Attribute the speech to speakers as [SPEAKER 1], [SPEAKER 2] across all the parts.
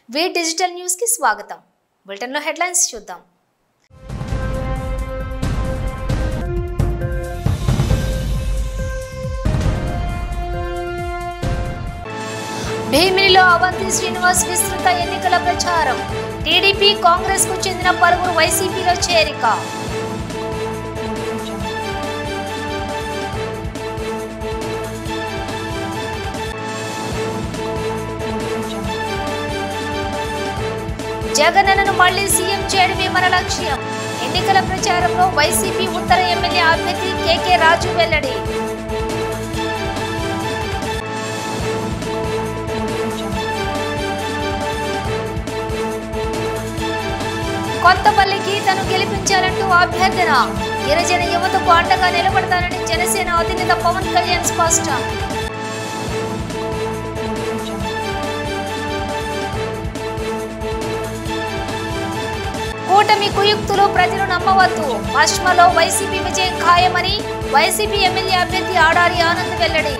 [SPEAKER 1] వి digital news కి స్వాగతం. Bulletin లో హెడ్లైన్స్ చూద్దాం. భీమినిలో అవంతి శ్రీనివాస్ విస్తృత ఎన్నికల ప్రచారం. టీడీపీ కాంగ్రెస్ కు చెందిన పలువురు వైసీపీలో చేరిక. జగనన్నను మళ్లీ సీఎం చేయడమే మన లక్ష్యం. ఎన్నికల ప్రచారంలో వైసీపీ ఉత్తర ఎమ్మెల్యే అభ్యర్థి కేకే రాజు వెల్లడి. కొత్తపల్లి గీతను గెలిపించాలంటూ అభ్యర్థన. గిరిజన యువతకు అండగా నిలబడతానని జనసేన అధినేత పవన్ కళ్యాణ్ స్పష్టం. కూటమి కుయుక్తులు ప్రజలు నమ్మవద్దు. పశ్చిమలో వైసీపీ విజయం ఖాయమని వైసీపీ ఎమ్మెల్యే అభ్యర్థి ఆడారి ఆనంద్ వెల్లడి.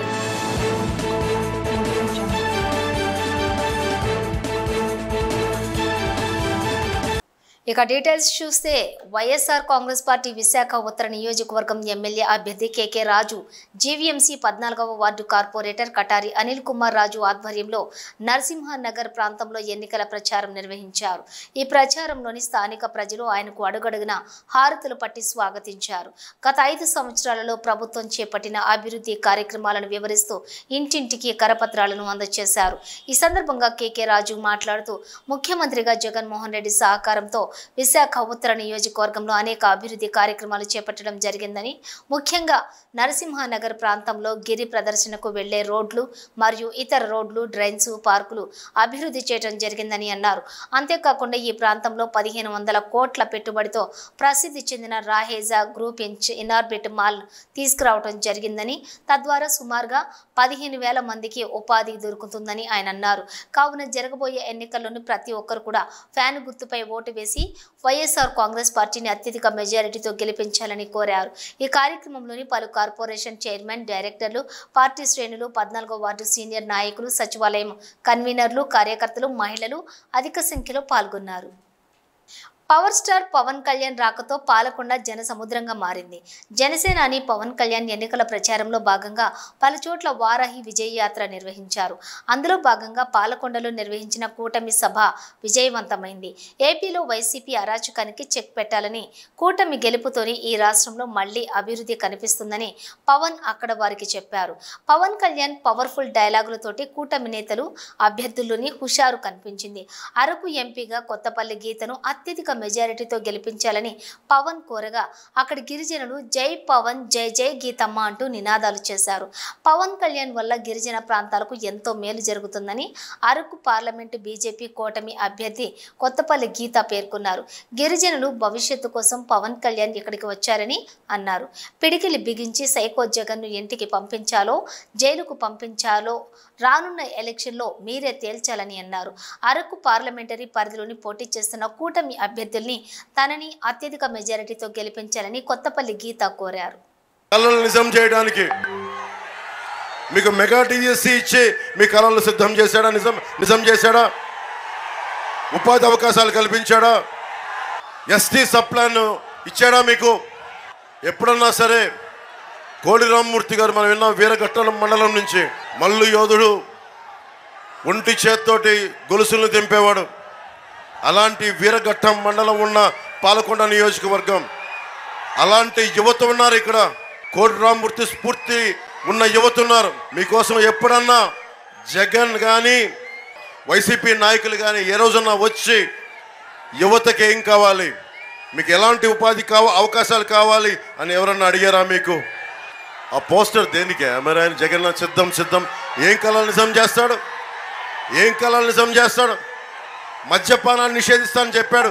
[SPEAKER 1] ఇక డీటెయిల్స్ చూస్తే వైఎస్ఆర్ కాంగ్రెస్ పార్టీ విశాఖ ఉత్తర నియోజకవర్గం ఎమ్మెల్యే అభ్యర్థి కేకే రాజు జీవీఎంసీ 14వ వార్డు కార్పొరేటర్ కటారి అనిల్ కుమార్ రాజు ఆధ్వర్యంలో నరసింహనగర్ ప్రాంతంలో ఎన్నికల ప్రచారం నిర్వహించారు. ఈ ప్రచారంలోని స్థానిక ప్రజలు ఆయనకు అడుగడుగున హారతులు పట్టి స్వాగతించారు. గత 5 సంవత్సరాలలో ప్రభుత్వం చేపట్టిన అభివృద్ధి కార్యక్రమాలను వివరిస్తూ ఇంటింటికి కరపత్రాలను అందజేశారు. ఈ సందర్భంగా కేకే రాజు మాట్లాడుతూ ముఖ్యమంత్రిగా జగన్మోహన్ రెడ్డి సహకారంతో విశాఖ ఉత్తర నియోజకవర్గంలో అనేక అభివృద్ధి కార్యక్రమాలు చేపట్టడం జరిగిందని, ముఖ్యంగా నరసింహనగర్ ప్రాంతంలో గిరి ప్రదర్శనకు వెళ్లే రోడ్లు మరియు ఇతర రోడ్లు, డ్రైన్స్, పార్కులు అభివృద్ధి చేయడం జరిగిందని అన్నారు. అంతేకాకుండా ఈ ప్రాంతంలో 1500 కోట్ల పెట్టుబడితో ప్రసిద్ధి చెందిన రాహేజా గ్రూప్ ఇనార్బిట్ మాల్ తీసుకురావడం జరిగిందని, తద్వారా సుమారుగా 15,000 మందికి ఉపాధి దొరుకుతుందని ఆయన అన్నారు. కావున జరగబోయే ఎన్నికల్లోని ప్రతి ఒక్కరు కూడా ఫ్యాన్ గుర్తుపై ఓటు వేసి వైఎస్ఆర్ కాంగ్రెస్ పార్టీని అత్యధిక మెజారిటీతో గెలిపించాలని కోరారు. ఈ కార్యక్రమంలోని పలు కార్పొరేషన్ చైర్మన్, డైరెక్టర్లు, పార్టీ శ్రేణులు, 14వ వార్డు సీనియర్ నాయకులు, సచివాలయం కన్వీనర్లు, కార్యకర్తలు, మహిళలు అధిక సంఖ్యలో పాల్గొన్నారు. పవర్ స్టార్ పవన్ కళ్యాణ్ రాకతో పాలకొండ జనసముద్రంగా మారింది. జనసేనాని పవన్ కళ్యాణ్ ఎన్నికల ప్రచారంలో భాగంగా పలుచోట్ల వారాహి విజయ యాత్ర నిర్వహించారు. అందులో భాగంగా పాలకొండలో నిర్వహించిన కూటమి సభ విజయవంతమైంది. ఏపీలో వైసీపీ అరాచకానికి చెక్ పెట్టాలని, కూటమి గెలుపుతోని ఈ రాష్ట్రంలో మళ్లీ అభివృద్ధి కనిపిస్తుందని పవన్ అక్కడ వారికి చెప్పారు. పవన్ కళ్యాణ్ పవర్ఫుల్ డైలాగులతోటి కూటమి నేతలు, అభ్యర్థుల్లోని హుషారు కనిపించింది. అరకు ఎంపీగా కొత్తపల్లి గీతను అత్యధిక మెజారిటీతో గెలిపించాలని పవన్ కోరగా అక్కడి గిరిజనులు జై పవన్, జై జై గీతమ్మ అంటూ నినాదాలు చేశారు. పవన్ కళ్యాణ్ వల్ల గిరిజన ప్రాంతాలకు ఎంతో మేలు జరుగుతుందని అరకు పార్లమెంటు బీజేపీ కూటమి అభ్యర్థి కొత్తపల్లి గీత పేర్కొన్నారు. గిరిజనులు భవిష్యత్తు కోసం పవన్ కళ్యాణ్ ఇక్కడికి వచ్చారని అన్నారు. పిడికిలి బిగించి సైకో జగన్ను ఇంటికి పంపించాలో, జైలుకు పంపించాలో రానున్న ఎలక్షన్లో మీరే తేల్చాలని అన్నారు. అరకు పార్లమెంటరీ పరిధిలోని పోటీ చేస్తున్న కూటమి అభ్యర్థుల్ని తనని అత్యధిక మెజారిటీతో గెలిపించాలని కొత్తపల్లి గీత కోరారు.
[SPEAKER 2] కళలు నిజం చేయడానికి మీకు మెగా టీఎస్సీ ఇచ్చి మీ కళలు సిద్ధం చేశాడా? నిజం చేశాడా? ఉపాధి అవకాశాలు కల్పించాడా? ఎస్టీ సప్లాన్ ఇచ్చాడా మీకు? ఎప్పుడన్నా సరే కోడి రామ్మూర్తి గారు మనం విన్నాం, వీరఘట్టం మండలం నుంచి మల్లు యోధుడు, ఒంటి చేత్తోటి గొలుసులను తెంపేవాడు. అలాంటి వీరఘట్టం మండలం ఉన్న పాలకొండ నియోజకవర్గం, అలాంటి యువత ఉన్నారు ఇక్కడ. కోడి రామ్మూర్తి స్ఫూర్తి ఉన్న యువత ఉన్నారు. మీకోసం ఎప్పుడన్నా జగన్ కానీ వైసీపీ నాయకులు కానీ ఏ రోజున్నా వచ్చి యువతకి ఏం కావాలి, మీకు ఎలాంటి ఉపాధి అవకాశాలు కావాలి అని ఎవరన్నా అడిగారా మీకు? ఆ పోస్టర్ దేనికే? మరి ఆయన జగన్ సిద్ధం ఏం కళలు నిజం చేస్తాడు? ఏం కళలు నిజం చేస్తాడు? మద్యపానాన్ని నిషేధిస్తానని చెప్పాడు.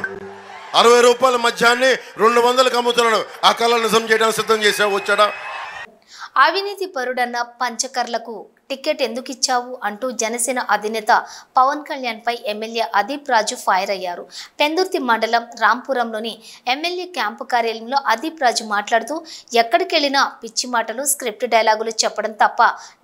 [SPEAKER 2] 60 రూపాయల మద్యాన్ని 200కి అమ్ముతున్నాడు. ఆ కళలు నిజం చేయడానికి సిద్ధం చేసా వచ్చాడా?
[SPEAKER 1] అవినీతి పరుడన్న పంచకర్లకు టికెట్ ఎందుకు ఇచ్చావు అంటూ జనసేన అధినేత పవన్ కళ్యాణ్ పై ఎమ్మెల్యే అదీప్ రాజు ఫైర్ అయ్యారు. పెందుర్తి మండలం రాంపురంలోని ఎమ్మెల్యే క్యాంపు కార్యాలయంలో అదీప్ రాజు మాట్లాడుతూ ఎక్కడికెళ్లినా పిచ్చి మాటలు స్క్రిప్ట్ డైలాగులు చెప్పడం తప్ప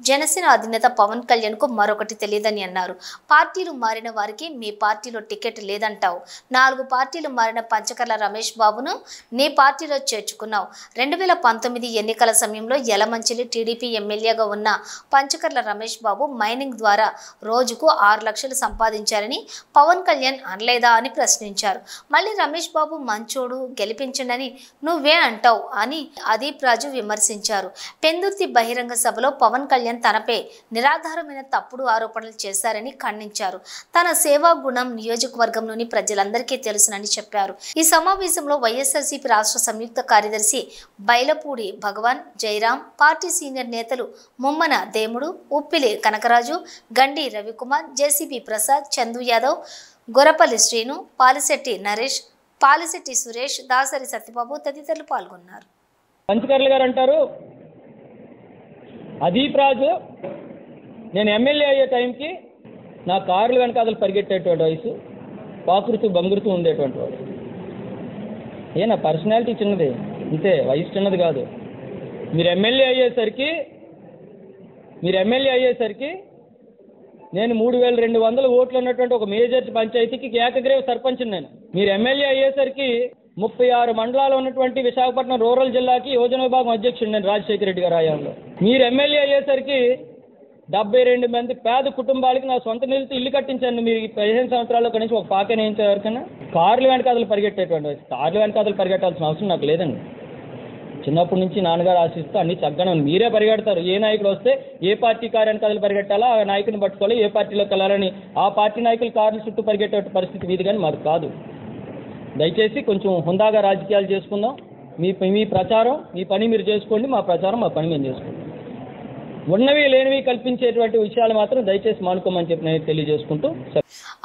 [SPEAKER 1] జనసేన అధినేత పవన్ కళ్యాణ్ కు మరొకటి తెలియదని అన్నారు. పార్టీలు మారిన వారికి మీ పార్టీలో టికెట్ లేదంటావు. 4 పార్టీలు మారిన పంచకర్ల రమేష్ బాబును నీ పార్టీలో చేర్చుకున్నావు. 2019 ఎన్నికల సమయంలో యలమంచిలి టీడీపీ ఎమ్మెల్యేగా ఉన్న పంచకర్ల రమేష్ బాబు మైనింగ్ ద్వారా రోజుకు 6 లక్షలు సంపాదించారని పవన్ కళ్యాణ్ అనలేదా అని ప్రశ్నించారు. మళ్ళీ రమేష్ బాబు మంచోడు గెలిపించండి నువ్వే అంటావు అని అదీప్ రాజు విమర్శించారు. పెందుర్తి బహిరంగ సభలో పవన్ కళ్యాణ్ తనపై నిరాధారమైన తప్పుడు ఆరోపణలు చేశారని ఖండించారు. తన సేవా గుణం నియోజకవర్గంలోని ప్రజలందరికీ తెలుసునని చెప్పారు. ఈ సమావేశంలో వైఎస్ఆర్సీపీ రాష్ట్ర సంయుక్త కార్యదర్శి బైలపూడి భగవాన్, జయరాం, పార్టీ సీనియర్ నేతలు ముమ్మన దేముడు, ఉప్పిలి కనకరాజు, గండి రవికుమార్, జేసీబీ ప్రసాద్, చందు యాదవ్, గొరపల్లి శ్రీను, పాలిశెట్టి నరేష్, పాలిశెట్టి సురేష్, దాసరి సత్యబాబు తదితరులు పాల్గొన్నారు.
[SPEAKER 3] పంచకర్ల గారు అంటారు, అదీప్ రాజు నేను ఎమ్మెల్యే అయ్యే టైంకి నా కార్లు వెనకాదలు పరిగెట్టేటువంటి వయసు, పాకృతు బంగురుతూ ఉండేటువంటి వాడు. నా పర్సనాలిటీ చిన్నది అంతే, వయసు చిన్నది కాదు. మీరు ఎమ్మెల్యే అయ్యేసరికి నేను 3200 ఓట్లు ఉన్నటువంటి ఒక మేజర్ పంచాయతీకి ఏకగ్రీవ సర్పంచ్. నేను మీరు ఎమ్మెల్యే అయ్యేసరికి 36 మండలాలు ఉన్నటువంటి విశాఖపట్నం రూరల్ జిల్లాకి యోజన విభాగం అధ్యక్షుడు నేను రాజశేఖర రెడ్డి గారి హయాంలో. మీరు ఎమ్మెల్యే అయ్యేసరికి 72 మంది పేద కుటుంబాలకి నా సొంత నిధులతో ఇల్లు కట్టించాను. మీరు 15 సంవత్సరాల్లో కనీసం ఒక పాక వేయించే ఎవరికైనా కార్లు వెనకాదలు పరిగెట్టేటువంటి కార్లు వెనకాదలు పరిగెట్టాల్సిన అవసరం నాకు లేదండి. చిన్నప్పటి నుంచి నాన్నగారు ఆశిస్తూ అన్ని చక్కగా మీరే పరిగెడతారు. ఏ నాయకుడు వస్తే ఏ పార్టీ కారు వెనకాదలు పరిగెట్టాలా, ఆ నాయకుని పట్టుకోవాలి, ఏ పార్టీలోకి వెళ్ళాలని ఆ పార్టీ నాయకులు కార్లు చుట్టూ పరిగెట్టే పరిస్థితి వీధి కానీ మాకు కాదు. దయచేసి కొంచెం హుందాగా రాజకీయాలు చేసుకుందాం. మీ ప్రచారం మీ పని మీరు చేసుకోండి, మా ప్రచారం మా పని మేము చేసుకోండి. ఉన్నవి లేనివి కల్పించేటువంటి విషయాలు మాత్రం దయచేసి మానుకోమని చెప్పి నేను తెలియజేసుకుంటూ.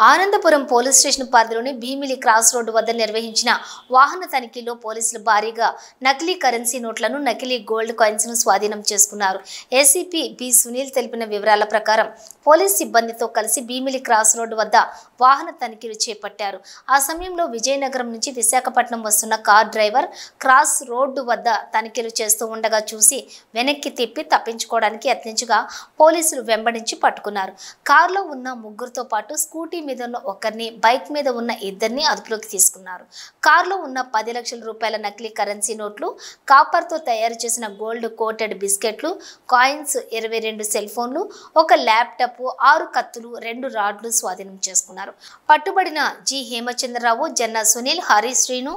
[SPEAKER 1] ఆనందపురం పోలీస్ స్టేషన్ పరిధిలోని భీమిలి క్రాస్ రోడ్డు వద్ద నిర్వహించిన వాహన తనిఖీలో పోలీసులు భారీగా నకిలీ కరెన్సీ నోట్లను, నకిలీ గోల్డ్ కాయిన్స్ ను స్వాధీనం చేసుకున్నారు. ఏసీపీ బి సునీల్ తెలిపిన వివరాల ప్రకారం పోలీస్ సిబ్బందితో కలిసి భీమిలి క్రాస్ రోడ్డు వద్ద వాహన తనిఖీలు చేపట్టారు. ఆ సమయంలో విజయనగరం నుంచి విశాఖపట్నం వస్తున్న కార్ డ్రైవర్ క్రాస్ రోడ్డు వద్ద తనిఖీలు చేస్తూ ఉండగా చూసి వెనక్కి తిప్పి తప్పించుకోవడానికి యత్నించగా పోలీసులు వెంబడించి పట్టుకున్నారు. కారులో ఉన్న ముగ్గురుతో పాటు స్కూటీ మీద ఉన్న ఒకరిని, బైక్ మీద ఉన్న ఇద్దరిని అదుపులోకి తీసుకున్నారు. కారులో ఉన్న 10 లక్షల రూపాయల నకిలీ కరెన్సీ నోట్లు, కాపర్తో తయారు చేసిన గోల్డ్ కోటెడ్ బిస్కెట్లు, కాయిన్స్, 22 సెల్ ఫోన్లు, ఒక ల్యాప్టాప్, 6 కత్తులు, 2 రాడ్లు స్వాధీనం చేసుకున్నారు. పట్టుబడిన జి హేమచంద్రరావు, జన్న సునీల్, హరి శ్రీను,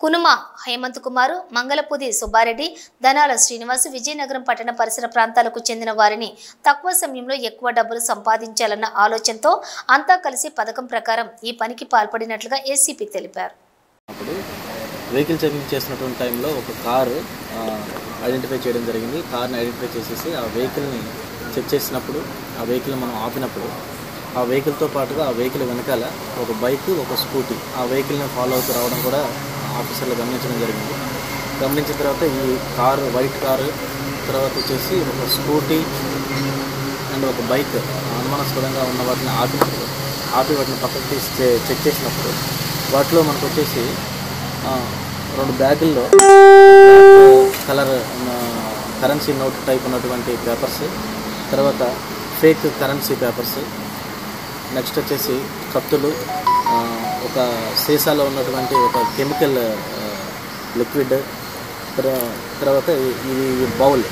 [SPEAKER 1] కునుమ హేమంత్ కుమార్, మంగళపూది సుబ్బారెడ్డి, ధనాల శ్రీనివాస్ విజయనగరం పట్టణ పరిసర ప్రాంతాలకు చెందిన వారిని తక్కువ సమయంలో ఎక్కువ డబ్బులు సంపాదించాలన్న ఆలోచనతో అంతా కలిసి పథకం ప్రకారం ఈ పనికి పాల్పడినట్లుగా ఏసీపీ తెలిపారు.
[SPEAKER 4] వెహికల్ చెకింగ్ చేసినటువంటి టైంలో ఒక కారు ఐడెంటిఫై చేయడం జరిగింది. కార్ని ఐడెంటిఫై చేసేసి ఆ వెహికల్ని చెక్ చేసినప్పుడు, ఆ వెహికల్ మనం ఆపినప్పుడు ఆ వెహికల్తో పాటుగా ఆ వెహికల్ వెనకాల ఒక బైక్, ఒక స్కూటీ ఆ వెహికల్ని ఫాలో అవుతూ రావడం కూడా ఆఫీసర్లు గమనించడం జరిగింది. గమనించిన తర్వాత ఈ కారు, వైట్ కారు, తర్వాత వచ్చేసి ఒక స్కూటీ అండ్ ఒక బైక్ అనుమానాస్పదంగా ఉన్న వాటిని ఆపి వాటిని పక్కకు తీసి చెక్ చేసినప్పుడు వాటిలో మనకు వచ్చేసి 2 బ్యాగుల్లో కలర్ కరెన్సీ నోట్ టైప్ ఉన్నటువంటి పేపర్స్, తర్వాత ఫేక్ కరెన్సీ పేపర్స్, నెక్స్ట్ వచ్చేసి కత్తులు, ఒక సీసాలో ఉన్నటువంటి ఒక కెమికల్ లిక్విడ్, తర్వాత ఇది బౌల్,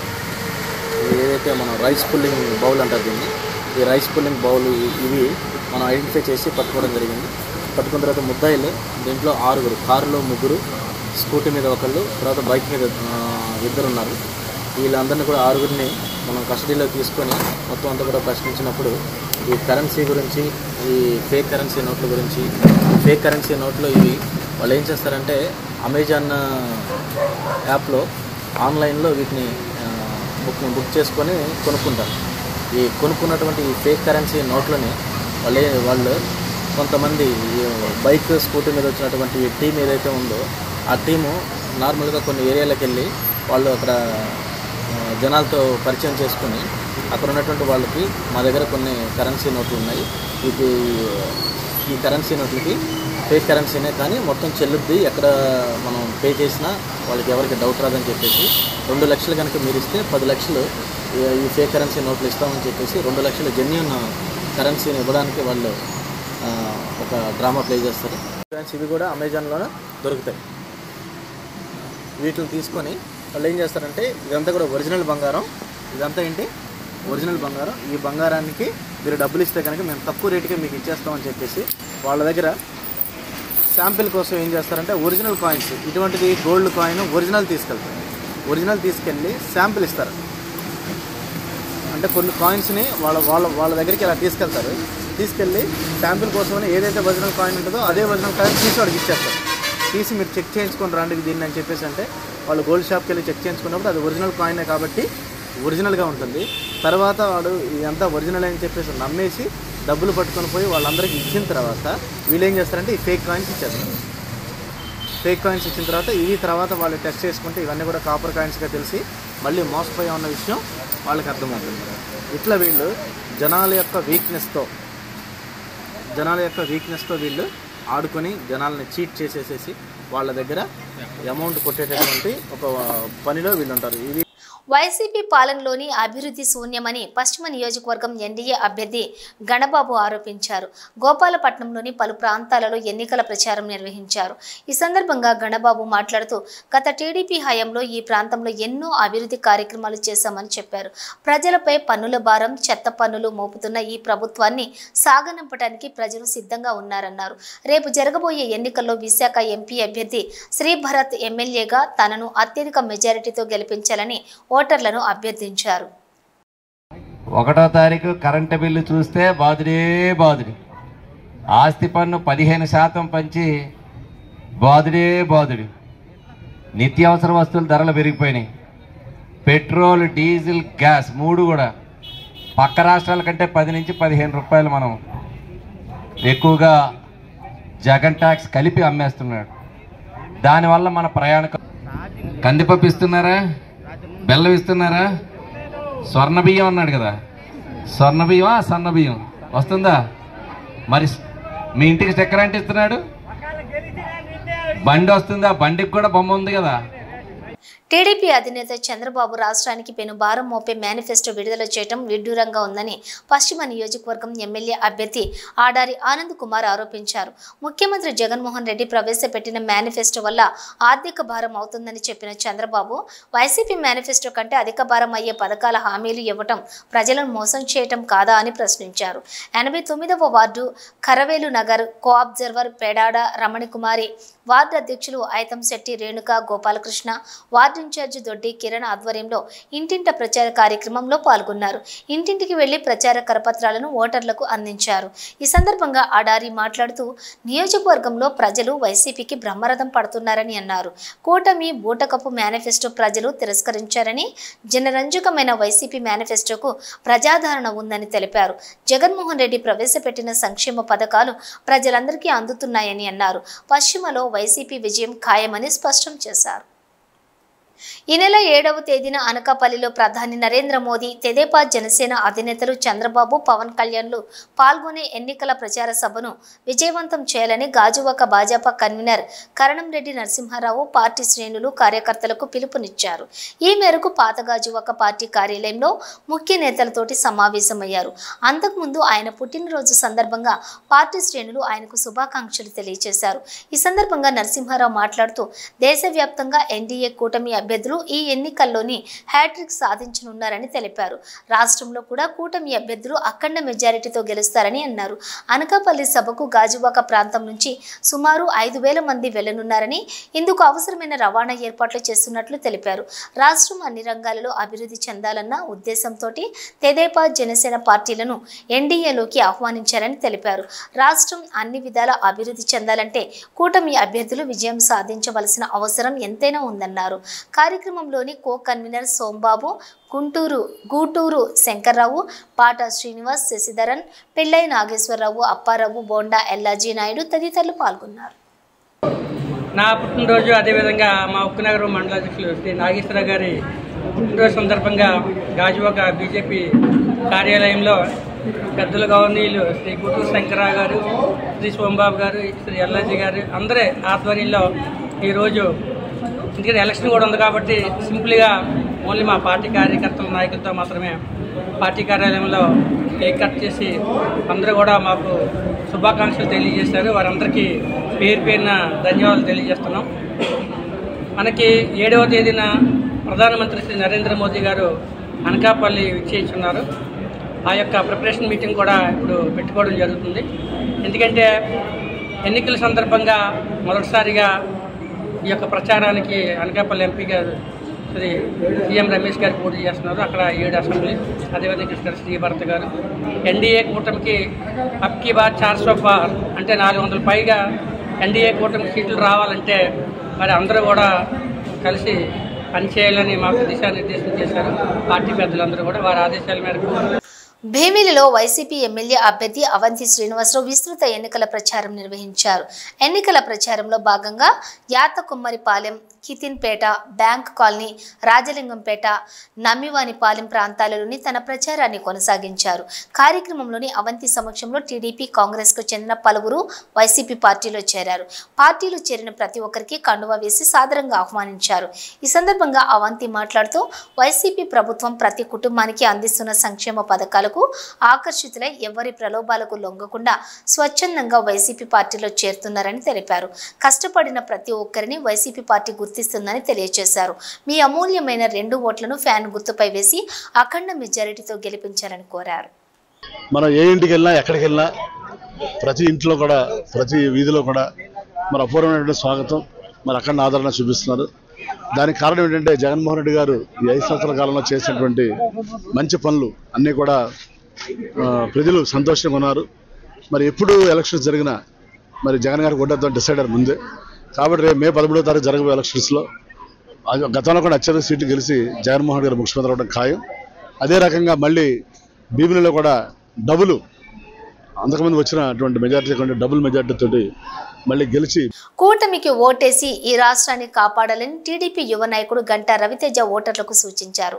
[SPEAKER 4] ఏదైతే మనం రైస్ పుల్లింగ్ బౌల్ అంటారు దీన్ని, ఈ రైస్ పుల్లింగ్ బౌల్ ఇవి మనం ఐడెంటిఫై చేసి పట్టుకోవడం జరిగింది. పట్టుకున్న తర్వాత ముద్దాయిలు దీంట్లో 6, కారులో 3, స్కూటీ మీద 1, తర్వాత బైక్ మీద 2 ఉన్నారు. వీళ్ళందరినీ కూడా 6 మనం కస్టడీలో తీసుకొని మొత్తం అంతా కూడా ప్రశ్నించినప్పుడు ఈ కరెన్సీ గురించి, ఈ ఫేక్ కరెన్సీ నోట్ల గురించి, ఫేక్ కరెన్సీ నోట్లు ఇవి వాళ్ళు ఏం చేస్తారంటే అమెజాన్ యాప్లో ఆన్లైన్లో వీటిని బుక్ చేసుకొని కొనుక్కుంటారు. ఈ కొనుక్కున్నటువంటి ఈ ఫేక్ కరెన్సీ నోట్లని వాళ్ళు కొంతమంది బైక్, స్కూటీ మీద వచ్చినటువంటి టీం ఏదైతే ఉందో ఆ టీము నార్మల్గా కొన్ని ఏరియాలకు వెళ్ళి వాళ్ళు అక్కడ జనాలతో పరిచయం చేసుకుని అక్కడ ఉన్నటువంటి వాళ్ళకి మా దగ్గర కొన్ని కరెన్సీ నోట్లు ఉన్నాయి. ఈ కరెన్సీ నోట్లకి ఫేక్ కరెన్సీనే కానీ మొత్తం చెల్లుద్ది, ఎక్కడ మనం పే చేసినా వాళ్ళకి ఎవరికి డౌట్ రాదని చెప్పేసి 2 లక్షలు కనుక మీరు ఇస్తే 10 లక్షలు ఈ ఫేక్ కరెన్సీ నోట్లు ఇస్తామని చెప్పేసి 2 లక్షల జెన్యూన్ కరెన్సీని ఇవ్వడానికి వాళ్ళు ఒక డ్రామా ప్లే చేస్తారు. ఇవి కూడా అమెజాన్లోనే దొరుకుతాయి. వీటిని తీసుకొని వాళ్ళు ఏం చేస్తారంటే ఇదంతా కూడా ఒరిజినల్ బంగారం, ఇదంతా ఏంటి ఒరిజినల్ బంగారం, ఈ బంగారానికి మీరు డబ్బులు ఇస్తే కనుక మేము తక్కువ రేటుకే మీకు ఇచ్చేస్తామని చెప్పేసి వాళ్ళ దగ్గర శాంపిల్ కోసం ఏం చేస్తారంటే ఒరిజినల్ కాయిన్స్, ఇటువంటిది గోల్డ్ కాయిన్ ఒరిజినల్ తీసుకెళ్ళి శాంపిల్ ఇస్తారు. అంటే కొన్ని కాయిన్స్ని వాళ్ళ దగ్గరికి ఇలా తీసుకెళ్ళి శాంపిల్ కోసమని ఏదైతే ఒరిజినల్ కాయిన్ ఉంటుందో అదే ఒరిజినల్ కాయిన్ తీసి వాడికి ఇచ్చేస్తారు. తీసి మీరు చెక్ చేయించుకొని రండి దీన్ని అని చెప్పేసి అంటే వాళ్ళు గోల్డ్ షాప్కి వెళ్ళి చెక్ చేయించుకున్నప్పుడు అది ఒరిజినల్ కాయినే కాబట్టి ఒరిజినల్గా ఉంటుంది. తర్వాత వాడు ఇదంతా ఒరిజినల్ అని చెప్పేసి నమ్మేసి డబ్బులు పట్టుకొని పోయి వాళ్ళందరికీ ఇచ్చిన తర్వాత వీళ్ళు ఏం చేస్తారంటే ఈ ఫేక్ కాయిన్స్ ఇచ్చేస్తారు. ఫేక్ కాయిన్స్ ఇచ్చిన తర్వాత ఇవి తర్వాత వాళ్ళు టెస్ట్ చేసుకుంటే ఇవన్నీ కూడా కాపర్ కాయిన్స్గా తెలిసి మళ్ళీ మోసపోయా ఉన్న విషయం వాళ్ళకి అర్థమవుతుంది. ఇట్లా వీళ్ళు జనాల యొక్క వీక్నెస్తో వీళ్ళు ఆడుకొని జనాలని చీట్ చేసేసేసి వాళ్ళ దగ్గర అమౌంట్ కొట్టేటటువంటి ఒక పనిలో వీళ్ళు ఉంటారు. ఇది
[SPEAKER 1] వైసీపీ పాలనలోని అభివృద్ధి శూన్యమని పశ్చిమ నియోజకవర్గం ఎన్డీఏ అభ్యర్థి గణబాబు ఆరోపించారు. గోపాలపట్నంలోని పలు ప్రాంతాలలో ఎన్నికల ప్రచారం నిర్వహించారు. ఈ సందర్భంగా గణబాబు మాట్లాడుతూ గత టీడీపీ హయాంలో ఈ ప్రాంతంలో ఎన్నో అభివృద్ధి కార్యక్రమాలు చేశామని చెప్పారు. ప్రజలపై పన్నుల భారం, చెత్త పన్నులు మోపుతున్న ఈ ప్రభుత్వాన్ని సాగనంపడానికి ప్రజలు సిద్ధంగా ఉన్నారన్నారు. రేపు జరగబోయే ఎన్నికల్లో విశాఖ ఎంపీ అభ్యర్థి శ్రీభరత్ ఎమ్మెల్యేగా తనను అత్యధిక మెజారిటీతో గెలిపించాలని ఓటర్లను అభ్యర్థించారు.
[SPEAKER 5] 1వ తారీఖు కరెంటు బిల్లు చూస్తే బాదుడే, ఆస్తి పన్ను 15% పంచి బాదుడే, నిత్యావసర వస్తువుల ధరలు పెరిగిపోయినాయి. పెట్రోల్, డీజిల్, గ్యాస్ 3 కూడా పక్క రాష్ట్రాల కంటే 10 నుంచి 15 రూపాయలు మనం ఎక్కువగా జగన్ ట్యాక్స్ కలిపి అమ్మేస్తున్నాడు. దానివల్ల మన ప్రయాణికులు కందిపప్పు ఇస్తున్నారా, బెల్లం ఇస్తున్నారా, స్వర్ణ బియ్యం అన్నాడు కదా, స్వర్ణ బియ్యమా సన్న బియ్యం వస్తుందా? మరి మీ ఇంటికి చక్కెర అంటే ఇస్తున్నాడు, బండి వస్తుందా? బండికి కూడా బొమ్మ ఉంది కదా.
[SPEAKER 1] టీడీపీ అధినేత చంద్రబాబు రాష్ట్రానికి పెను భారం మోపే మేనిఫెస్టో విడుదల చేయడం విడ్డూరంగా ఉందని పశ్చిమ నియోజకవర్గం ఎమ్మెల్యే అభ్యర్థి ఆడారి ఆనంద్ కుమార్ ఆరోపించారు. ముఖ్యమంత్రి జగన్మోహన్ రెడ్డి ప్రవేశపెట్టిన మేనిఫెస్టో వల్ల ఆర్థిక భారం అవుతుందని చెప్పిన చంద్రబాబు వైసీపీ మేనిఫెస్టో కంటే అధిక భారం అయ్యే పథకాల హామీలు ఇవ్వటం ప్రజలను మోసం చేయటం కాదా అని ప్రశ్నించారు. 89వ వార్డు కరవేలు నగర్ కో అబ్జర్వర్ పెడాడ రమణికుమారి, వార్డు అధ్యక్షులు ఐతంశెట్టి రేణుక గోపాలకృష్ణ, వార్డు ఇన్ఛార్జి దొడ్డి కిరణ్ ఆధ్వర్యంలో ఇంటింట ప్రచార కార్యక్రమంలో పాల్గొన్నారు. ఇంటింటికి వెళ్లి ప్రచార కరపత్రాలను ఓటర్లకు అందించారు. ఈ సందర్భంగా ఆడారి మాట్లాడుతూ నియోజకవర్గంలో ప్రజలు వైసీపీకి బ్రహ్మరథం పడుతున్నారని అన్నారు. కూటమి బూటకపు మేనిఫెస్టో ప్రజలు తిరస్కరించారని, జనరంజకమైన వైసీపీ మేనిఫెస్టోకు ప్రజాదరణ ఉందని తెలిపారు. జగన్మోహన్ రెడ్డి ప్రవేశపెట్టిన సంక్షేమ పథకాలు ప్రజలందరికీ అందుతున్నాయని అన్నారు. పశ్చిమలో వైసీపీ విజయం ఖాయమని స్పష్టం చేశారు. ఈ నెల 7వ తేదీన అనకాపల్లిలో ప్రధాని నరేంద్ర మోదీ, తెదేపా జనసేన అధినేతలు చంద్రబాబు, పవన్ కళ్యాణ్లు పాల్గొనే ఎన్నికల ప్రచార సభను విజయవంతం చేయాలని గాజువాక భాజపా కన్వీనర్ కరణంరెడ్డి నరసింహారావు పార్టీ శ్రేణులు, కార్యకర్తలకు పిలుపునిచ్చారు. ఈ మేరకు పాత గాజువాక పార్టీ కార్యాలయంలో ముఖ్య నేతలతోటి సమావేశమయ్యారు. అంతకుముందు ఆయన పుట్టినరోజు సందర్భంగా పార్టీ శ్రేణులు ఆయనకు శుభాకాంక్షలు తెలియజేశారు. ఈ సందర్భంగా నరసింహారావు మాట్లాడుతూ దేశవ్యాప్తంగా ఎన్డీఏ కూటమి అభ్యర్థులు ఈ ఎన్నికల్లోని హ్యాట్రిక్ సాధించనున్నారని తెలిపారు. రాష్ట్రంలో కూడా కూటమి అభ్యర్థులు అఖండ మెజారిటీతో గెలుస్తారని అన్నారు. అనకాపల్లి సభకు గాజువాక ప్రాంతం నుంచి సుమారు 5,000 మంది వెళ్లనున్నారని, ఇందుకు అవసరమైన రవాణా ఏర్పాట్లు చేస్తున్నట్లు తెలిపారు. రాష్ట్రం అన్ని రంగాలలో అభివృద్ధి చెందాలన్న ఉద్దేశంతో తెదేపా జనసేన పార్టీలను ఎన్డీఏలోకి ఆహ్వానించారని తెలిపారు. రాష్ట్రం అన్ని విధాల అభివృద్ధి చెందాలంటే కూటమి అభ్యర్థులు విజయం సాధించవలసిన అవసరం ఎంతైనా ఉందన్నారు. కార్యక్రమంలోని కో కన్వీనర్ సోంబాబు, గూటూరు శంకర్రావు, పాట శ్రీనివాస్, శశిధరన్, పిళ్ళై నాగేశ్వరరావు, అప్పారావు, బోండా ఎల్లాజీ నాయుడు తదితరులు పాల్గొన్నారు.
[SPEAKER 6] నా పుట్టినరోజు అదేవిధంగా మా ఉక్కునగరం మండలాధ్యక్షులు శ్రీ నాగేశ్వరరావు గారి పుట్టినరోజు సందర్భంగా గాజువాక బీజేపీ కార్యాలయంలో పెద్దల గవర్నీయులు శ్రీ గుంటూరు శంకరరావు గారు, శ్రీ సోమబాబు గారు, శ్రీ ఎల్లాజీ గారు అందరి ఆధ్వర్యంలో ఈరోజు ఎందుకంటే ఎలక్షన్ కూడా ఉంది కాబట్టి సింపుల్గా ఓన్లీ మా పార్టీ కార్యకర్తల నాయకులతో మాత్రమే పార్టీ కార్యాలయంలో కేక్ కట్ చేసి అందరూ కూడా మాకు శుభాకాంక్షలు తెలియజేశారు. వారందరికీ పేరు పేరున ధన్యవాదాలు తెలియజేస్తున్నాం. మనకి 7వ తేదీన ప్రధానమంత్రి శ్రీ నరేంద్ర మోదీ గారు అనకాపల్లి విచ్చేస్తున్నారు. ఆ యొక్క ప్రిపరేషన్ మీటింగ్ కూడా ఇప్పుడు పెట్టుకోవడం జరుగుతుంది. ఎందుకంటే ఎన్నికల సందర్భంగా మొదటిసారిగా ఈ యొక్క ప్రచారానికి అనకాపల్లి ఎంపీ గారు శ్రీ సీఎం రమేష్ గారు పోటీ చేస్తున్నారు. అక్కడ 7 అసెంబ్లీ, అదేవిధంగా ఇక్కడ శ్రీభరత్ గారు. ఎన్డీఏ కూటమికి అబ్కి బార్ 400 పార్ అంటే 400 పైగా ఎన్డీఏ కూటమికి సీట్లు రావాలంటే మరి అందరూ కూడా కలిసి పనిచేయాలని మాకు దిశానిర్దేశం చేశారు. పార్టీ పెద్దలందరూ కూడా వారి ఆదేశాల మేరకు
[SPEAKER 1] భీమిలిలో వైసీపీ ఎమ్మెల్యే అభ్యర్థి అవంతి శ్రీనివాసరావు విస్తృత ఎన్నికల ప్రచారం నిర్వహించారు. ఎన్నికల ప్రచారంలో భాగంగా యాతకుమ్మరిపాలెం, కితిన్పేట, బ్యాంక్ కాలనీ, రాజలింగంపేట, నమ్మివానిపాలెం ప్రాంతాలలోని తన ప్రచారాన్ని కొనసాగించారు. కార్యక్రమంలోని అవంతి సమక్షంలో టీడీపీ, కాంగ్రెస్కు చెందిన పలువురు వైసీపీ పార్టీలో చేరారు. పార్టీలో చేరిన ప్రతి ఒక్కరికి కండువా వేసి సాదరంగా ఆహ్వానించారు. ఈ సందర్భంగా అవంతి మాట్లాడుతూ వైసీపీ ప్రభుత్వం ప్రతి కుటుంబానికి అందిస్తున్న సంక్షేమ పథకాలకు ఆకర్షితులై ఎవరి ప్రలోభాలకు లొంగకుండా స్వచ్ఛందంగా వైసీపీ పార్టీలో చేరుతున్నారని తెలిపారు. కష్టపడిన ప్రతి ఒక్కరిని వైసీపీ పార్టీ గుర్తిస్తుందని తెలియజేశారు. మీ అమూల్యమైన 2 ఓట్లను ఫ్యాన్ గుర్తుపై వేసి అఖండ మెజారిటీతో గెలిపించాలని కోరారు.
[SPEAKER 7] మనం ఏ ఇంటికి వెళ్ళినా ఎక్కడికి వెళ్ళినా ప్రతి ఇంట్లో కూడా ప్రతి వీధిలో కూడా మరి అపూర్వమైనటువంటి స్వాగతం మరి అఖండ ఆదరణ చూపిస్తున్నారు. దానికి కారణం ఏంటంటే జగన్మోహన్ రెడ్డి గారు ఈ 5 సంవత్సరాల కాలంలో చేసినటువంటి మంచి పనులు అన్నీ కూడా ప్రజలు సంతోషంగా ఉన్నారు. మరి ఎప్పుడు ఎలక్షన్స్ జరిగినా మరి జగన్ గారికి ఓటేద్దాం డిసైడ్ అయ్యారు ముందే. కాబట్టి రేపు మే 13వ తారీఖు జరగబోయే ఎలక్షన్స్లో గతంలో కూడా అత్యధిక సీట్లు గెలిచి జగన్మోహన్ గారు ముఖ్యమంత్రి అవడం ఖాయం. అదే రకంగా మళ్ళీ భీమిలిలో కూడా అంతకుముందు వచ్చినటువంటి మెజార్టీ కంటే డబుల్ మెజార్టీ తోటి మళ్ళీ గెలిచి
[SPEAKER 1] కూటమికి ఓటేసి ఈ రాష్ట్రాన్ని కాపాడాలని టీడీపీ యువ నాయకుడు గంటా రవితేజ ఓటర్లకు సూచించారు.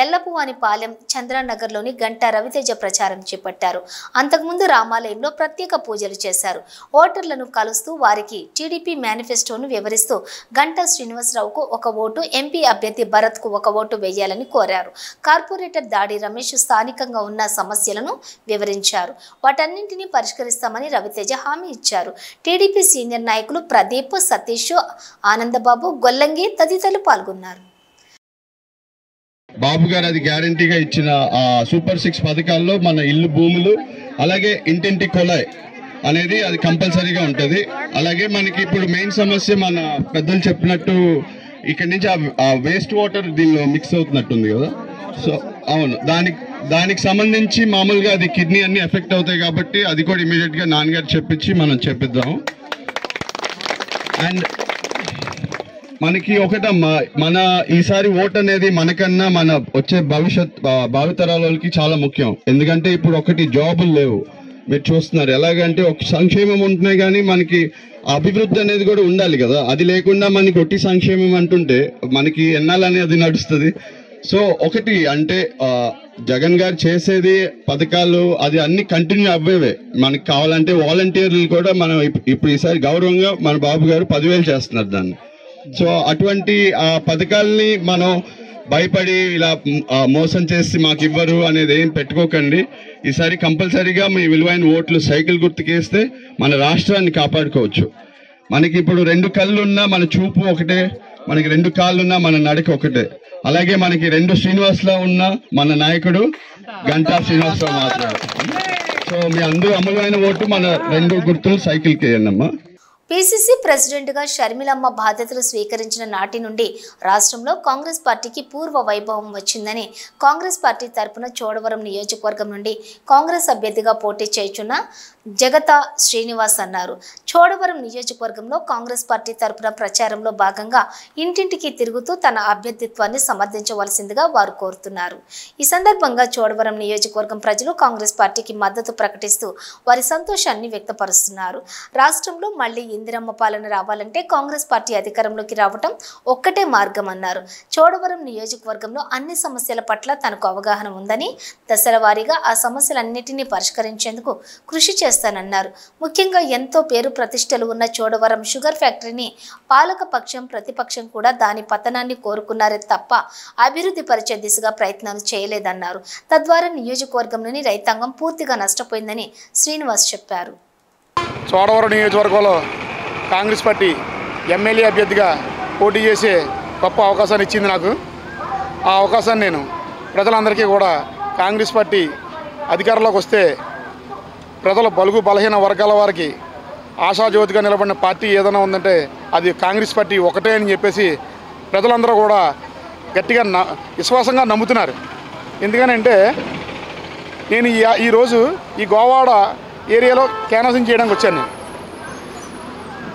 [SPEAKER 1] ఎల్లపువానిపాలెం, చంద్రానగర్లోని గంటా రవితేజ ప్రచారం చేపట్టారు. అంతకుముందు రామాలయంలో ప్రత్యేక పూజలు చేశారు. ఓటర్లను కలుస్తూ వారికి టీడీపీ మేనిఫెస్టోను వివరిస్తూ గంటా శ్రీనివాసరావుకు 1 ఓటు, ఎంపీ అభ్యర్థి భరత్కు 1 ఓటు వేయాలని కోరారు. కార్పొరేటర్ దాడి రమేష్ స్థానికంగా ఉన్న సమస్యలను వివరించారు. వాటన్నింటినీ పరిష్కరిస్తామని రవితేజ హామీ ఇచ్చారు. టీడీపీ సీనియర్ నాయకులు ప్రదీప్, సతీష్, ఆనందబాబు, గొల్లంగి తదితరులు పాల్గొన్నారు.
[SPEAKER 8] బాబు గారు అది గ్యారంటీగా ఇచ్చిన సూపర్ 6 పథకాల్లో మన ఇల్లు, భూములు, అలాగే ఇంటింటి కొలాయ్ అనేది అది కంపల్సరీగా ఉంటుంది. అలాగే మనకి ఇప్పుడు మెయిన్ సమస్య మన పెద్దలు చెప్పినట్టు ఇక్కడ నుంచి ఆ వేస్ట్ వాటర్ దీనిలో మిక్స్ అవుతున్నట్టుంది కదా. సో అవును, దానికి సంబంధించి మామూలుగా అది కిడ్నీ అన్ని ఎఫెక్ట్ అవుతాయి కాబట్టి అది కూడా ఇమీడియట్ గా నాన్నగారు చెప్పించి మనం చెప్పిద్దాం. అండ్ మనకి ఒకటమ్మా, మన ఈసారి ఓట్ అనేది మనకన్నా మన వచ్చే భావితరాల వాళ్ళకి చాలా ముఖ్యం. ఎందుకంటే ఇప్పుడు ఒకటి జాబులు లేవు, మీరు చూస్తున్నారు. ఎలాగంటే ఒక సంక్షేమం ఉంటున్నాయి కానీ మనకి అభివృద్ధి అనేది కూడా ఉండాలి కదా. అది లేకుండా మనకి ఒట్టి సంక్షేమం అంటుంటే మనకి ఎన్నాలని అది నడుస్తుంది. సో ఒకటి అంటే జగన్ గారు చేసేది పథకాలు అది అన్ని కంటిన్యూ అవ్వేవే. మనకి కావాలంటే వాలంటీర్లు కూడా మనం ఇప్పుడు ఈసారి గౌరవంగా మన బాబు గారు 10,000 చేస్తున్నారు దాన్ని. సో అటువంటి పథకాలని మనం భయపడి ఇలా మోసం చేసి మాకు ఇవ్వరు అనేది ఏం పెట్టుకోకండి. ఈసారి కంపల్సరీగా మీ విలువైన ఓట్లు సైకిల్ గుర్తుకేస్తే మన రాష్ట్రాన్ని కాపాడుకోవచ్చు. మనకి ఇప్పుడు 2 కళ్ళున్నా మన చూపు ఒకటే, మనకి 2 కాళ్ళున్నా మన నడక ఒకటే. అలాగే మనకి 2 శ్రీనివాసరావు ఉన్న మన నాయకుడు గంటా శ్రీనివాసరావు మాత్రమే. సో మీ అందరూ అమూల్యమైన ఓటు మన 2 గుర్తులు సైకిల్కి వేయండమ్మా.
[SPEAKER 1] పీసీసీ ప్రెసిడెంట్గా షర్మిలమ్మ బాధ్యతలు స్వీకరించిన నాటి నుండి రాష్ట్రంలో కాంగ్రెస్ పార్టీకి పూర్వ వైభవం వచ్చిందని కాంగ్రెస్ పార్టీ తరపున చోడవరం నియోజకవర్గం నుండి కాంగ్రెస్ అభ్యర్థిగా పోటీ చేయుచున్న జగతా శ్రీనివాస్ అన్నారు. చోడవరం నియోజకవర్గంలో కాంగ్రెస్ పార్టీ తరపున ప్రచారంలో భాగంగా ఇంటింటికి తిరుగుతూ తన అభ్యర్థిత్వాన్ని సమర్థించవలసిందిగా వారు కోరుతున్నారు. ఈ సందర్భంగా చోడవరం నియోజకవర్గం ప్రజలు కాంగ్రెస్ పార్టీకి మద్దతు ప్రకటిస్తూ వారి సంతోషాన్ని వ్యక్తపరుస్తున్నారు. రాష్ట్రంలో మళ్లీ ఇందిరమ్మ పాలన రావాలంటే కాంగ్రెస్ పార్టీ అధికారంలోకి రావటం ఒక్కటే మార్గం అన్నారు. చోడవరం నియోజకవర్గంలో అన్ని సమస్యల పట్ల తనకు అవగాహన ఉందని, దశల వారీగా ఆ సమస్యలన్నిటినీ పరిష్కరించేందుకు కృషి చేస్తానన్నారు. ముఖ్యంగా ఎంతో పేరు ప్రతిష్టలు ఉన్న చోడవరం షుగర్ ఫ్యాక్టరీని పాలక పక్షం ప్రతిపక్షం కూడా దాని పతనాన్ని కోరుకున్నారే తప్ప అభివృద్ధి పరిచే దిశగా ప్రయత్నాలు చేయలేదన్నారు. తద్వారా నియోజకవర్గంలోని రైతాంగం పూర్తిగా నష్టపోయిందని శ్రీనివాస్ చెప్పారు.
[SPEAKER 9] చోడవరం నియోజకవర్గంలో కాంగ్రెస్ పార్టీ ఎమ్మెల్యే అభ్యర్థిగా పోటీ చేసే గొప్ప అవకాశాన్ని ఇచ్చింది నాకు. ఆ అవకాశాన్ని నేను ప్రజలందరికీ కూడా కాంగ్రెస్ పార్టీ అధికారంలోకి వస్తే ప్రజల బలుగు బలహీన వర్గాల వారికి ఆశాజ్యోతిగా నిలబడిన పార్టీ ఏదైనా ఉందంటే అది కాంగ్రెస్ పార్టీ ఒకటే అని చెప్పేసి ప్రజలందరూ కూడా గట్టిగా విశ్వాసంగా నమ్ముతున్నారు. ఎందుకనంటే నేను ఈరోజు ఈ గోవాడ ఏరియాలో క్యాన్వాసింగ్ చేయడానికి వచ్చాను. నేను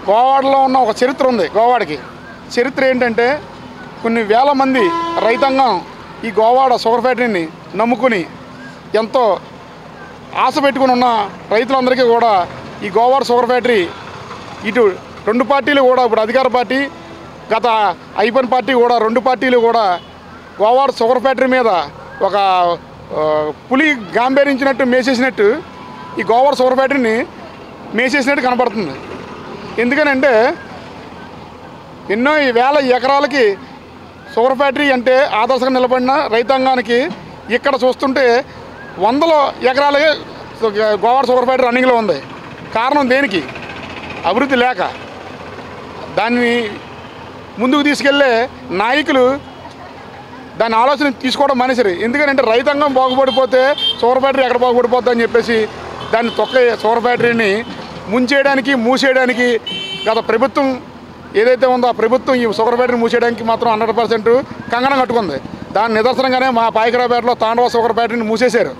[SPEAKER 9] గోవాడలో ఉన్న ఒక చరిత్ర ఉంది. గోవాడకి చరిత్ర ఏంటంటే కొన్ని వేల మంది రైతాంగం ఈ గోవాడ షుగర్ ఫ్యాక్టరీని నమ్ముకుని ఎంతో ఆశ పెట్టుకుని ఉన్న రైతులందరికీ కూడా ఈ గోవాడ షుగర్ ఫ్యాక్టరీ ఇటు రెండు పార్టీలు కూడా ఇప్పుడు అధికార పార్టీ గత అయిపోయిన పార్టీ కూడా రెండు పార్టీలు కూడా గోవాడ షుగర్ ఫ్యాక్టరీ మీద ఒక పులి గాంభీరించినట్టు మేసేసినట్టు ఈ గోవాడ షుగర్ ఫ్యాక్టరీని మేసేసినట్టు కనపడుతుంది. ఎందుకనంటే ఎన్నో వేల ఎకరాలకి షుగర్ ఫ్యాక్టరీ అంటే ఆదర్శంగా నిలబడిన రైతాంగానికి ఇక్కడ చూస్తుంటే వందల ఎకరాలకే గోవాడ షుగర్ ఫ్యాక్టరీ రన్నింగ్లో ఉంది. కారణం దేనికి? అభివృద్ధి లేక. దాన్ని ముందుకు తీసుకెళ్లే నాయకులు దాని ఆలోచన తీసుకోవడం మానేశారు. ఎందుకంటే రైతాంగం బాగుపడిపోతే షుగర్ ఫ్యాక్టరీ ఎక్కడ బాగుపడిపోద్ది అని చెప్పేసి దాన్ని షుగర్ ఫ్యాక్టరీని ముంచేయడానికి మూసేయడానికి గత ప్రభుత్వం ఏదైతే ఉందో ఆ ప్రభుత్వం ఈ షుగర్ ఫ్యాక్టరీని మూసేయడానికి మాత్రం 100% కంగణం కట్టుకుంది. దాని నిదర్శనంగానే మా పాయకరాపేటలో తాండవ షుగర్ ఫ్యాక్టరీని మూసేశారు.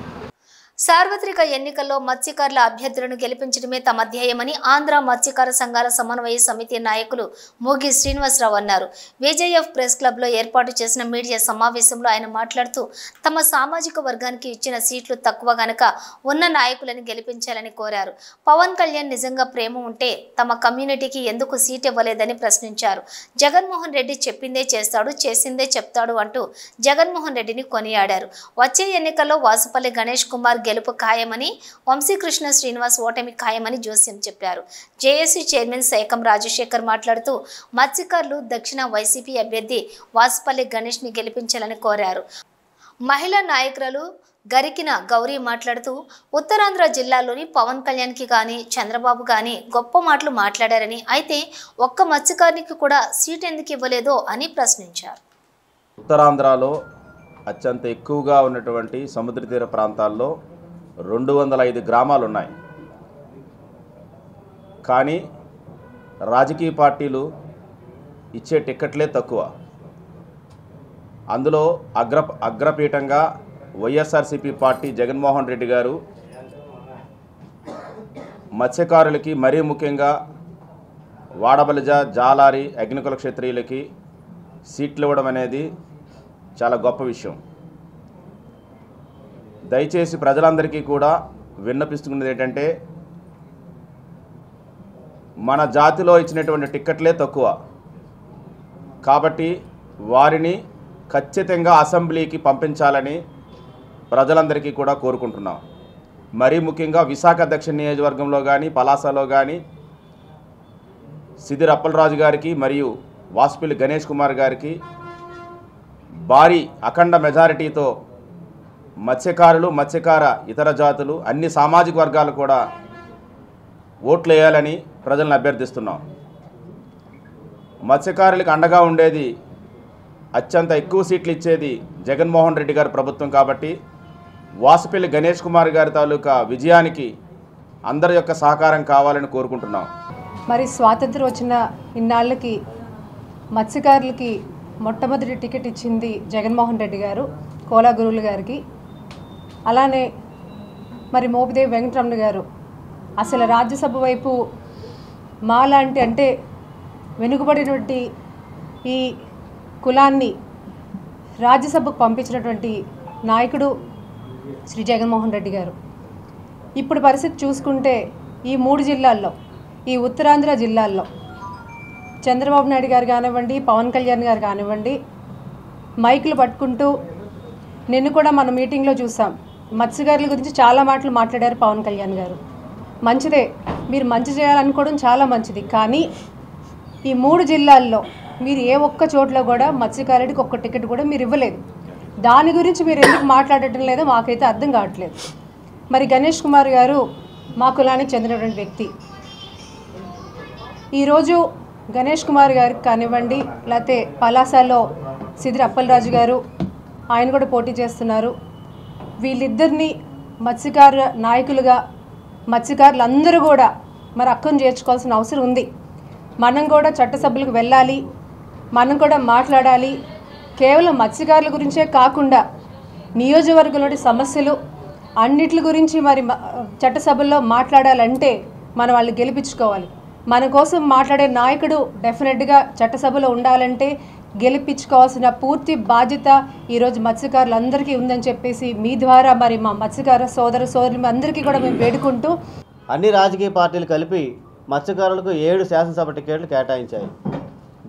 [SPEAKER 1] సార్వత్రిక ఎన్నికల్లో మత్స్యకారుల అభ్యర్థులను గెలిపించడమే తమ ధ్యేయమని ఆంధ్ర మత్స్యకార సంఘాల సమన్వయ సమితి నాయకులు మోగి శ్రీనివాసరావు అన్నారు. విజేఎఫ్ ప్రెస్ క్లబ్లో ఏర్పాటు చేసిన మీడియా సమావేశంలో ఆయన మాట్లాడుతూ తమ సామాజిక వర్గానికి ఇచ్చిన సీట్లు తక్కువ గనక ఉన్న నాయకులను గెలిపించాలని కోరారు. పవన్ కళ్యాణ్ నిజంగా ప్రేమ ఉంటే తమ కమ్యూనిటీకి ఎందుకు సీట్ ఇవ్వలేదని ప్రశ్నించారు. జగన్మోహన్ రెడ్డి చెప్పిందే చేస్తాడు, చేసిందే చెప్తాడు అంటూ జగన్మోహన్ రెడ్డిని కొనియాడారు. వచ్చే ఎన్నికల్లో వాసుపల్లి గణేష్ కుమార్ గెలుపు ఖాయమని, వంశీకృష్ణ శ్రీనివాస్ ఓటమి ఖాయమని జోస్యం చెప్పారు. జేఏసీ చైర్మన్ సేకం రాజశేఖర్ మాట్లాడుతూ మత్స్యకారులు దక్షిణ వైసీపీ అభ్యర్థి వాసుపల్లి గణేష్ ని గెలిపించాలని కోరారు. మహిళా నాయకురాలు గరికిన గౌరీ మాట్లాడుతూ ఉత్తరాంధ్ర జిల్లాలోని పవన్ కళ్యాణ్కి కానీ చంద్రబాబు కానీ గొప్ప మాటలు మాట్లాడారని, అయితే ఒక్క మత్స్యకారునికి కూడా సీట్ ఎందుకు ఇవ్వలేదో అని ప్రశ్నించారు.
[SPEAKER 10] ఉత్తరాంధ్రలో అత్యంత ఎక్కువగా ఉన్నటువంటి సముద్ర తీర ప్రాంతాల్లో 205 గ్రామాలు ఉన్నాయి. కానీ రాజకీయ పార్టీలు ఇచ్చే టిక్కెట్లే తక్కువ. అందులో అగ్రపీఠంగా వైఎస్ఆర్సీపీ పార్టీ జగన్మోహన్ రెడ్డి గారు మత్స్యకారులకి, మరీ ముఖ్యంగా వాడబలిజ, జాలారి, అగ్నికుల క్షత్రియులకి సీట్లు ఇవ్వడం అనేది చాలా గొప్ప విషయం. దయచేసి ప్రజలందరికీ కూడా విన్నపిస్తున్నది ఏంటంటే మన జాతిలో ఇచ్చినటువంటి టిక్కెట్లే తక్కువ. కాబట్టి వారిని ఖచ్చితంగా అసెంబ్లీకి పంపించాలని ప్రజలందరికీ కూడా కోరుకుంటున్నాం. మరీ ముఖ్యంగా విశాఖ దక్షిణ నియోజకవర్గంలో కానీ, పలాసలో కానీ సిద్దిర్ అప్పలరాజు గారికి మరియు వాసుపల్లి గణేష్ కుమార్ గారికి భారీ అఖండ మెజారిటీతో మత్స్యకారులు, మత్స్యకార ఇతర జాతులు, అన్ని సామాజిక వర్గాలు కూడా ఓట్లు వేయాలని ప్రజలను అభ్యర్థిస్తున్నాం. మత్స్యకారులకు అండగా ఉండేది, అత్యంత ఎక్కువ సీట్లు ఇచ్చేది జగన్మోహన్ రెడ్డి గారి ప్రభుత్వం. కాబట్టి వాసుపల్లి గణేష్ కుమార్ గారి తాలూకా విజయానికి అందరి యొక్క సహకారం కావాలని కోరుకుంటున్నాం.
[SPEAKER 11] మరి స్వాతంత్రం వచ్చిన ఇన్నాళ్ళకి మత్స్యకారులకి మొట్టమొదటి టికెట్ ఇచ్చింది జగన్మోహన్ రెడ్డి గారు, కోలా గురువులు గారికి. అలానే మరి మోపిదేవి వెంకటరమణ గారు అసలు రాజ్యసభ వైపు మాలాంటి అంటే వెనుకబడినటువంటి ఈ కులాన్ని రాజ్యసభకు పంపించినటువంటి నాయకుడు శ్రీ జగన్మోహన్ రెడ్డి గారు. ఇప్పుడు పరిస్థితి చూసుకుంటే ఈ 3 జిల్లాల్లో ఈ ఉత్తరాంధ్ర జిల్లాల్లో చంద్రబాబు నాయుడు గారు కానివ్వండి, పవన్ కళ్యాణ్ గారు కానివ్వండి, మైకులు పట్టుకుంటూ నిన్ను కూడా మన మీటింగ్లో చూసాం, మత్స్యకారుల గురించి చాలా మాటలు మాట్లాడారు పవన్ కళ్యాణ్ గారు. మంచిదే, మీరు మంచి చేయాలనుకోవడం చాలా మంచిది. కానీ ఈ 3 జిల్లాల్లో మీరు ఏ ఒక్క చోట్ల కూడా మత్స్యకారుడికి ఒక్క టికెట్ కూడా మీరు ఇవ్వలేదు. దాని గురించి మీరు ఎందుకు మాట్లాడటం లేదో మాకైతే అర్థం కావట్లేదు. మరి గణేష్ కుమార్ గారు మా కులానికి చెందినటువంటి వ్యక్తి. ఈరోజు గణేష్ కుమార్ గారికి కానివ్వండి, లేకపోతే పలాసలో సిద్రి అప్పలరాజు గారు, ఆయన కూడా పోటీ చేస్తున్నారు. వీళ్ళిద్దరినీ మత్స్యకార నాయకులుగా మత్స్యకారులందరూ కూడా మరి హక్కును చేర్చుకోవాల్సిన అవసరం ఉంది. మనం కూడా చట్టసభలకు వెళ్ళాలి, మనం కూడా మాట్లాడాలి. కేవలం మత్స్యకారుల గురించే కాకుండా నియోజకవర్గంలోని సమస్యలు అన్నిటి గురించి మరి చట్టసభల్లో మాట్లాడాలంటే మనం వాళ్ళు గెలిపించుకోవాలి. మన కోసం మాట్లాడే నాయకుడు డెఫినెట్గా చట్టసభలో ఉండాలంటే గెలిపించుకోవాల్సిన పూర్తి బాధ్యత ఈరోజు మత్స్యకారులందరికీ ఉందని చెప్పేసి మీ ద్వారా మరి మా మత్స్యకార సోదరులు అందరికీ కూడా మేము వేడుకుంటూ,
[SPEAKER 12] అన్ని రాజకీయ పార్టీలు కలిపి మత్స్యకారులకు 7 శాసనసభ టికెట్లు కేటాయించాయి.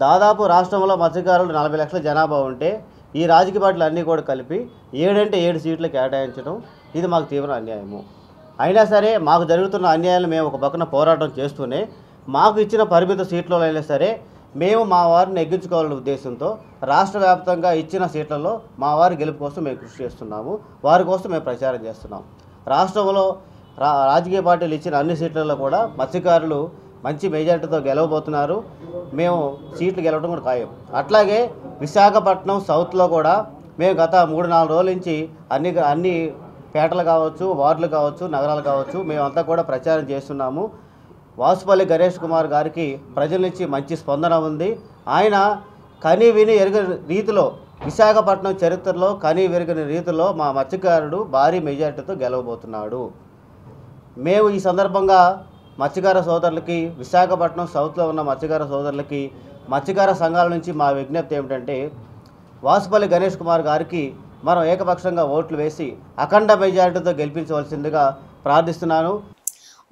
[SPEAKER 12] దాదాపు రాష్ట్రంలో మత్స్యకారులు 40 లక్షల జనాభా ఉంటే ఈ రాజకీయ పార్టీలు అన్నీ కూడా కలిపి 7 అంటే 7 సీట్లు కేటాయించడం ఇది మాకు తీవ్ర అన్యాయము. అయినా సరే మాకు జరుగుతున్న అన్యాయాలు మేము ఒక పక్కన పోరాటం చేస్తూనే మాకు ఇచ్చిన పరిమిత సీట్లలో అయినా సరే మేము మా వారిని నెగ్గించుకోవాలనే ఉద్దేశంతో రాష్ట్ర వ్యాప్తంగా ఇచ్చిన సీట్లలో మా వారి గెలుపు కోసం మేము కృషి చేస్తున్నాము, వారి కోసం మేము ప్రచారం చేస్తున్నాం. రాష్ట్రంలో రాజకీయ పార్టీలు ఇచ్చిన అన్ని సీట్లలో కూడా మత్స్యకారులు మంచి మెజార్టీతో గెలవబోతున్నారు. మేము సీట్లు గెలవడం కూడా ఖాయం. అట్లాగే విశాఖపట్నం సౌత్లో కూడా మేము గత 3-4 రోజుల నుంచి అన్ని పేటలు కావచ్చు, వార్డులు కావచ్చు, నగరాలు కావచ్చు మేమంతా కూడా ప్రచారం చేస్తున్నాము. వాసుపల్లి గణేష్ కుమార్ గారికి ప్రజల నుంచి మంచి స్పందన ఉంది. ఆయన కని విని ఎరుగని రీతిలో విశాఖపట్నం చరిత్రలో కని విరగని రీతిలో మా మత్స్యకారుడు భారీ మెజార్టీతో గెలవబోతున్నాడు. మేము ఈ సందర్భంగా మత్స్యకార సోదరులకి, విశాఖపట్నం సౌత్లో ఉన్న మత్స్యకార సోదరులకి, మత్స్యకార సంఘాల నుంచి మా విజ్ఞప్తి ఏమిటంటే వాసుపల్లి గణేష్ కుమార్ గారికి మనం ఏకపక్షంగా ఓట్లు వేసి అఖండ మెజార్టీతో గెలిపించవలసిందిగా ప్రార్థిస్తున్నాను.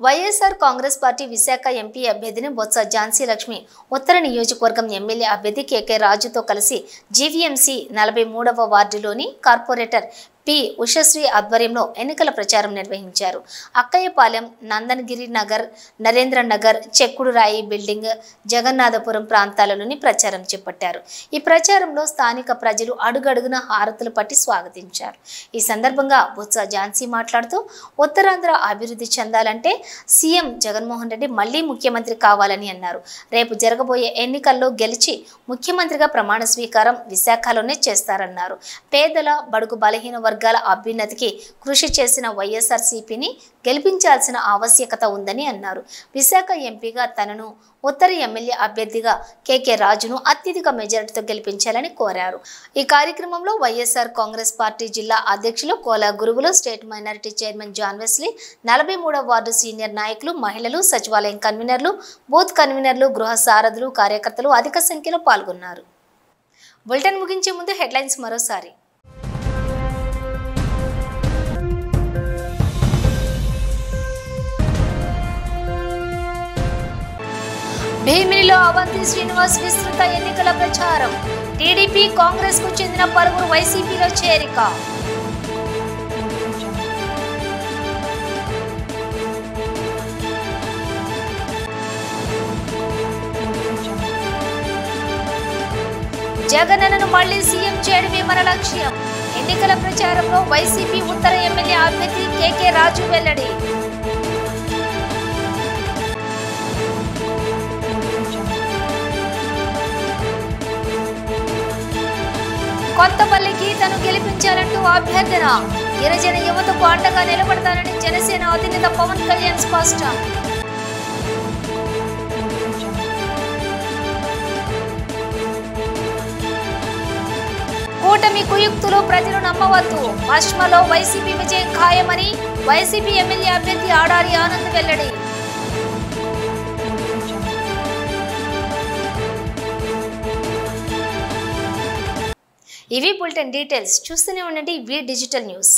[SPEAKER 1] వైఎస్ఆర్ కాంగ్రెస్ పార్టీ విశాఖ ఎంపీ అభ్యర్థిని బొత్స ఝాన్సీ లక్ష్మి ఉత్తర నియోజకవర్గం ఎమ్మెల్యే అభ్యర్థి కేకే రాజుతో కలిసి జీవీఎంసీ 43వ వార్డులోని కార్పొరేటర్ పి ఉషశ్రీ ఆధ్వర్యంలో ఎన్నికల ప్రచారం నిర్వహించారు. అక్కయ్యపాలెం, నందనగిరి నగర్, నరేంద్ర నగర్, చెక్కుడు రాయి బిల్డింగ్, జగన్నాథపురం ప్రాంతాలలోని ప్రచారం చేపట్టారు. ఈ ప్రచారంలో స్థానిక ప్రజలు అడుగడుగున హారతులు పట్టి స్వాగతించారు. ఈ సందర్భంగా బొత్స ఝాన్సీ మాట్లాడుతూ ఉత్తరాంధ్ర అభివృద్ధి చెందాలంటే సీఎం జగన్మోహన్ రెడ్డి మళ్లీ ముఖ్యమంత్రి కావాలని అన్నారు. రేపు జరగబోయే ఎన్నికల్లో గెలిచి ముఖ్యమంత్రిగా ప్రమాణ స్వీకారం విశాఖలోనే చేస్తారన్నారు. పేదల, బడుగు బలహీన వర్గాల అభ్యున్నతికి కృషి చేసిన వైఎస్ఆర్సీపీని గెలిపించాల్సిన ఆవశ్యకత ఉందని అన్నారు. విశాఖ ఎంపీగా తనను, ఉత్తర ఎమ్మెల్యే అభ్యర్థిగా కేకే రాజును అత్యధిక మెజారిటీతో గెలిపించాలని కోరారు. ఈ కార్యక్రమంలో వైఎస్ఆర్ కాంగ్రెస్ పార్టీ జిల్లా అధ్యక్షులు Kola Guruvulu, state minority chairman John Wesley, 43వ వార్డు సీనియర్ నాయకులు, మహిళలు, సచివాలయం కన్వీనర్లు, బూత్ కన్వీనర్లు, గృహ సారథులు, కార్యకర్తలు అధిక సంఖ్యలో పాల్గొన్నారు. బులెటిన్ ముగించే ముందు హెడ్లైన్స్ మరోసారి. భీమిలిలో అవంతి శ్రీనివాస్ విస్తృత ఎన్నికల ప్రచారం. టీడీపీ, కాంగ్రెస్ కు చెందిన పలువురు వైసీపీలో చేరిక. జగనన్నను మళ్లీ సీఎం చేయడమే మన లక్ష్యం. ఎన్నికల ప్రచారంలో వైసీపీ ఉత్తర ఎమ్మెల్యే అభ్యర్థి కేకే రాజు వెల్లడి. కొత్తపల్లి గీతను గెలిపించాలంటూ అభ్యర్థన. గిరిజన యువతకు అండగా నిలబడతానని జనసేన అధినేత పవన్ కళ్యాణ్ స్పష్టం. కూటమి కుయుక్తులు ప్రజలు నమ్మవద్దు. పశ్చిమలో వైసీపీ విజయం ఖాయమని వైసీపీ ఎమ్మెల్యే అభ్యర్థి ఆడారి ఆనంద్ వెల్లడి. ఇవి బులెటిన్ డీటెయిల్స్. చూస్తూనే ఉండండి వి డిజిటల్ న్యూస్.